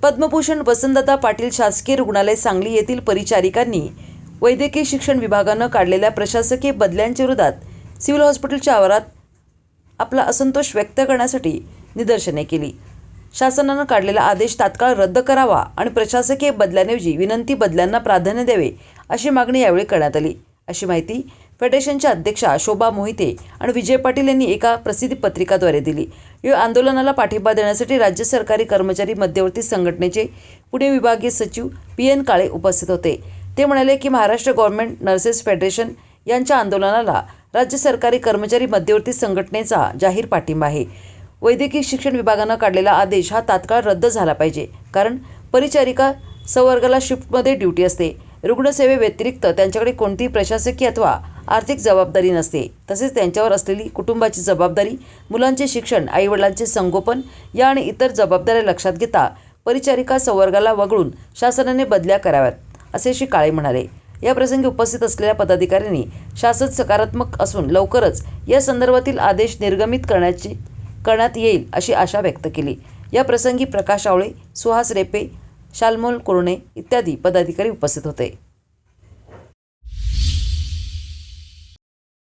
पद्मभूषण वसंतदादा पाटील शासकीय रुग्णालय सांगली येथील परिचारिकांनी वैद्यकीय शिक्षण विभागानं काढलेल्या प्रशासकीय बदल्यांच्या विरोधात सिव्हिल हॉस्पिटलच्या आवारात आपला असंतोष व्यक्त करण्यासाठी निदर्शने केली। शासनानं काढलेला आदेश तात्काळ रद्द करावा आणि प्रशासकीय बदल्यांऐवजी विनंती बदल्यांना प्राधान्य द्यावे अशी मागणी यावेळी करण्यात आली, अशी माहिती फेडरेशनच्या अध्यक्षा शोभा मोहिते आणि विजय पाटील यांनी एका प्रसिद्धी पत्रिकाद्वारे दिली। या आंदोलनाला पाठिंबा देण्यासाठी राज्य सरकारी कर्मचारी मध्यवर्ती संघटनेचे पुणे विभागीय सचिव PN काळे उपस्थित होते। ते म्हणाले की महाराष्ट्र गव्हर्नमेंट नर्सेस फेडरेशन यांच्या आंदोलनाला राज्य सरकारी कर्मचारी मध्यवर्ती संघटनेचा जाहीर पाठिंबा आहे। वैद्यकीय शिक्षण विभागानं काढलेला आदेश हा तात्काळ रद्द झाला पाहिजे, कारण परिचारिका संवर्गाला शिफ्टमध्ये ड्युटी असते। रुग्णसेवेव्यतिरिक्त त्यांच्याकडे कोणतीही प्रशासकीय अथवा आर्थिक जबाबदारी नसते। तसेच त्यांच्यावर असलेली कुटुंबाची जबाबदारी, मुलांचे शिक्षण, आईवडिलांचे संगोपन या आणि इतर जबाबदाऱ्या लक्षात घेता परिचारिका संवर्गाला वगळून शासनाने बदल्या कराव्यात, असे श्री काळे म्हणाले। या प्रसंगी उपस्थित असलेल्या पदाधिकाऱ्यांनी शासन सकारात्मक असून लवकरच या संदर्भातील आदेश निर्गमित करण्यात येईल अशी आशा व्यक्त केली। या प्रसंगी प्रकाश आवळे, सुहास रेपे, शालमोल कुरणे इत्यादी पदाधिकारी उपस्थित होते।